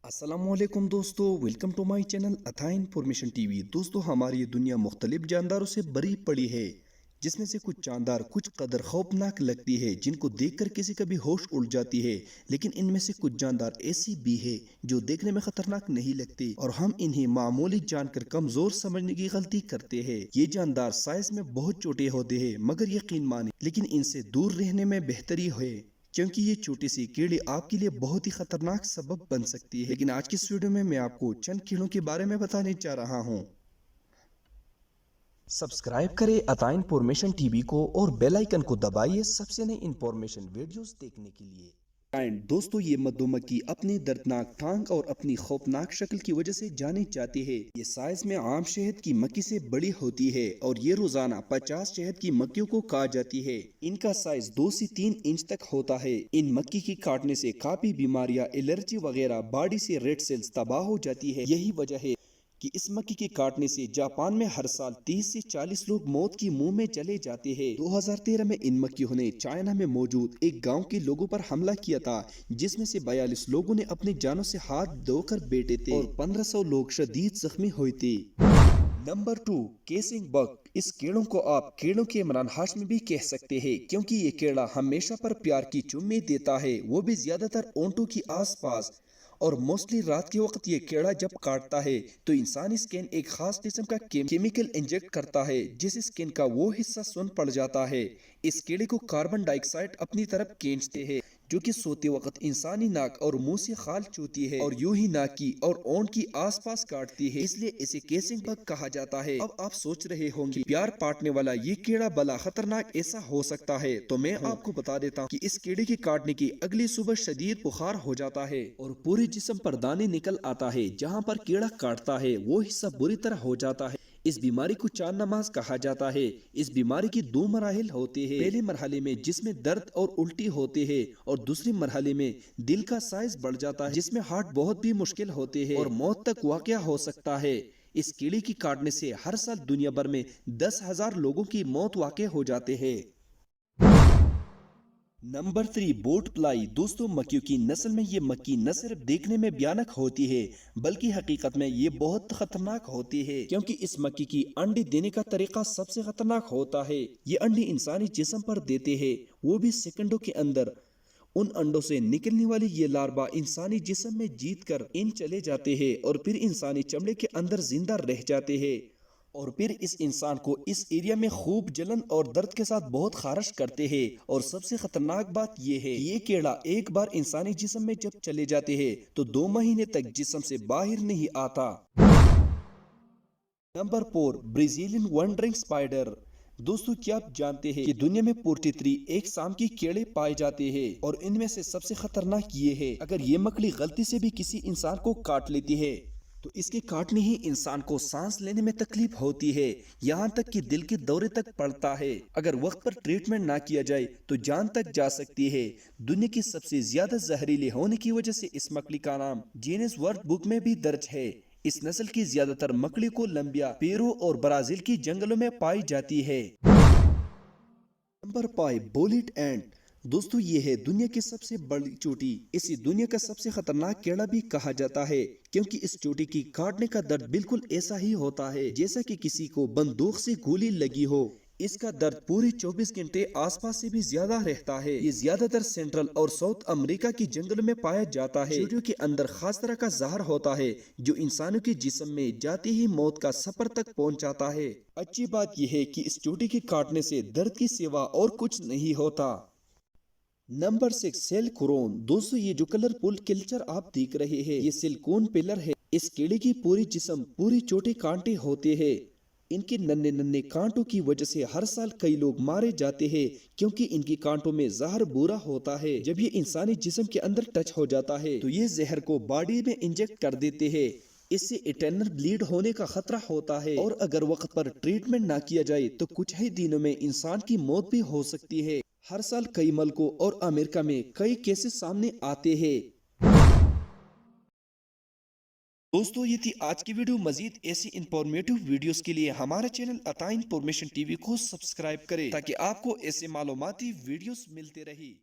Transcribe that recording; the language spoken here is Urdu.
السلام علیکم دوستو، ویلکم ٹو مائی چینل اتھا انفارمیشن ٹی وی۔ دوستو، ہماری یہ دنیا مختلف جانداروں سے بری پڑی ہے، جس میں سے کچھ جاندار کچھ قدر خوفناک لگتی ہے جن کو دیکھ کر کسی کا بھی ہوش اڑ جاتی ہے، لیکن ان میں سے کچھ جاندار ایسی بھی ہے جو دیکھنے میں خطرناک نہیں لگتی اور ہم انہیں معمولی جان کر کمزور سمجھنے کی غلطی کرتے ہیں۔ یہ جاندار سائز میں بہت چھوٹے ہوتے ہیں، مگر یقین مانے لیکن ان سے دور رہنے میں بہتری ہے، کیونکہ یہ چھوٹی سی کیڑی آپ کے لیے بہت ہی خطرناک سبب بن سکتی ہے۔ لیکن آج کی اس ویڈیو میں آپ کو چند کیڑوں کے بارے میں بتانے جا رہا ہوں۔ سبسکرائب کریں اتھا انفارمیشن ٹی وی کو اور بیل آئیکن کو دبائیے سب سے نئی انفارمیشن ویڈیوز دیکھنے کے لیے۔ دوستو، یہ مدو مکھی اپنی دردناک ٹانگ اور اپنی خوفناک شکل کی وجہ سے جانی جاتی ہے۔ یہ سائز میں عام شہد کی مکھی سے بڑی ہوتی ہے اور یہ روزانہ 50 شہد کی مکھیوں کو کھا جاتی ہے۔ ان کا سائز 2 سے 3 انچ تک ہوتا ہے۔ ان مکھی کی کاٹنے سے کافی بیماریاں، الرجی وغیرہ، باڈی سے ریڈ سیلز تباہ ہو جاتی ہے۔ یہی وجہ ہے کہ اس مکھی کے کاٹنے سے جاپان میں ہر سال 30 سے 40 لوگ موت کی منہ میں چلے جاتے ہیں۔ 2013 میں ان مکھیوں نے چائنا میں موجود ایک گاؤں کے لوگوں پر حملہ کیا تھا، جس میں سے 42 لوگوں نے اپنی جانوں سے ہاتھ دھو کر بیٹھے تھے اور 1500 لوگ شدید زخمی ہوئے تھے۔ Number 2، casing big. اس کیڑوں کو آپ کیڑوں کے عمران ہاشمی بھی کہہ سکتے ہیں، کیونکہ یہ کیڑا ہمیشہ پر پیار کی چومیں دیتا ہے، وہ بھی زیادہ تر اونٹوں کی آس پاس، اور موسٹلی رات کے وقت۔ یہ کیڑا جب کاٹتا ہے تو انسانی سکن ایک خاص قسم کا کیمیکل انجیکٹ کرتا ہے، جس سکن کا وہ حصہ سن پڑ جاتا ہے۔ اس کیڑے کو کاربن ڈائی آکسائڈ اپنی طرف کھینچتے ہیں، جو کہ سوتے وقت انسانی ناک اور منہ سے خال چوتی ہے اور یوں ہی ناک کی اور اونٹ کی آس پاس کاٹتی ہے، اس لیے اسے کیسنگ بگ کہا جاتا ہے۔ اب آپ سوچ رہے ہوں گے پیار پاٹنے والا یہ کیڑا بلا خطرناک ایسا ہو سکتا ہے، تو میں آپ کو بتا دیتا ہوں کہ اس کیڑے کے کاٹنے کی اگلی صبح شدید بخار ہو جاتا ہے اور پورے جسم پر دانے نکل آتا ہے۔ جہاں پر کیڑا کاٹتا ہے وہ حصہ بری طرح ہو جاتا ہے۔ اس بیماری کو چار نماز کہا جاتا ہے۔ اس بیماری کی 2 مراحل ہوتے ہیں۔ پہلے مرحلے میں جس میں درد اور الٹی ہوتے ہیں، اور دوسری مرحلے میں دل کا سائز بڑھ جاتا ہے، جس میں ہارٹ بہت بھی مشکل ہوتے ہیں اور موت تک واقع ہو سکتا ہے۔ اس کیڑے کی کاٹنے سے ہر سال دنیا بھر میں 10,000 لوگوں کی موت واقع ہو جاتے ہیں۔ Number 3، bot fly. دوستو، مکھیوں کی نسل میں یہ مکھی نہ صرف دیکھنے میں بھیانک ہوتی ہے بلکہ حقیقت میں یہ بہت خطرناک ہوتی ہے، کیونکہ اس مکھی کی انڈے دینے کا طریقہ سب سے خطرناک ہوتا ہے۔ یہ انڈے انسانی جسم پر دیتے ہیں، وہ بھی سیکنڈوں کے اندر۔ ان انڈوں سے نکلنے والی یہ لاروا انسانی جسم میں جیت کر ان چلے جاتے ہیں اور پھر انسانی چمڑے کے اندر زندہ رہ جاتے ہیں، اور پھر اس انسان کو اس ایریا میں خوب جلن اور درد کے ساتھ بہت خارش کرتے ہیں۔ اور سب سے خطرناک بات یہ ہے کہ یہ کیڑا ایک بار انسانی جسم میں جب چلے جاتے ہیں تو 2 مہینے تک جسم سے باہر نہیں آتا۔ Number 4، Brazilian wondering spider. دوستو، کیا آپ جانتے ہیں کہ دنیا میں 43 ایک سام کے کیڑے پائے جاتے ہیں، اور ان میں سے سب سے خطرناک یہ ہے اگر یہ مکڑی غلطی سے بھی کسی انسان کو کاٹ لیتی ہے تو اس کے کاٹنے ہی انسان کو سانس لینے میں تکلیف ہوتی ہے، یہاں تک کہ دل کے دورے تک پڑتا ہے۔ اگر وقت پر ٹریٹمنٹ نہ کیا جائے تو جان تک جا سکتی ہے۔ دنیا کی سب سے زیادہ زہریلی ہونے کی وجہ سے اس مکڑی کا نام گینیس ورلڈ بک میں بھی درج ہے۔ اس نسل کی زیادہ تر مکڑی کولمبیا، پیرو اور برازیل کی جنگلوں میں پائی جاتی ہے۔ نمبر 5، بولٹ اینٹ۔ دوستو، یہ ہے دنیا کی سب سے بڑی چوٹی۔ اسے دنیا کا سب سے خطرناک کیڑا بھی کہا جاتا ہے، کیونکہ اس چوٹی کی کاٹنے کا درد بالکل ایسا ہی ہوتا ہے جیسا کہ کسی کو بندوق سے گولی لگی ہو۔ اس کا درد پورے 24 گھنٹے آس پاس سے بھی زیادہ رہتا ہے۔ یہ زیادہ تر سینٹرل اور ساؤتھ امریکہ کی جنگلوں میں پایا جاتا ہے۔ چوٹیوں کے اندر خاص طرح کا زہر ہوتا ہے جو انسانوں کے جسم میں جاتے ہی موت کا سفر تک پہنچاتا ہے۔ اچھی بات یہ ہے کہ اس چوٹی کے کاٹنے سے درد کی سوا اور کچھ نہیں ہوتا۔ نمبر 6، سیلکورون۔ دوستو، یہ جو کلرفل کلچر آپ دیکھ رہے ہیں یہ سلکون پلر ہے۔ اس کیڑے کی پوری جسم پوری چھوٹے کانٹے ہوتے ہیں۔ ان کے ننھے ننھے کانٹوں کی وجہ سے ہر سال کئی لوگ مارے جاتے ہیں، کیونکہ ان کے کانٹوں میں زہر برا ہوتا ہے۔ جب یہ انسانی جسم کے اندر ٹچ ہو جاتا ہے تو یہ زہر کو باڈی میں انجیکٹ کر دیتے ہیں۔ اس سے اٹرنل بلیڈ ہونے کا خطرہ ہوتا ہے، اور اگر وقت پر ٹریٹمنٹ نہ کیا جائے تو کچھ ہی دنوں میں انسان کی موت بھی ہو سکتی ہے۔ ہر سال کئی ملکوں اور امریکہ میں کئی کیسز سامنے آتے ہیں۔ دوستو، یہ تھی آج کی ویڈیو۔ مزید ایسی انفارمیٹو ویڈیوز کے لیے ہمارا چینل اتھا انفارمیشن ٹی وی کو سبسکرائب کریں تاکہ آپ کو ایسے معلوماتی ویڈیوز ملتے رہی۔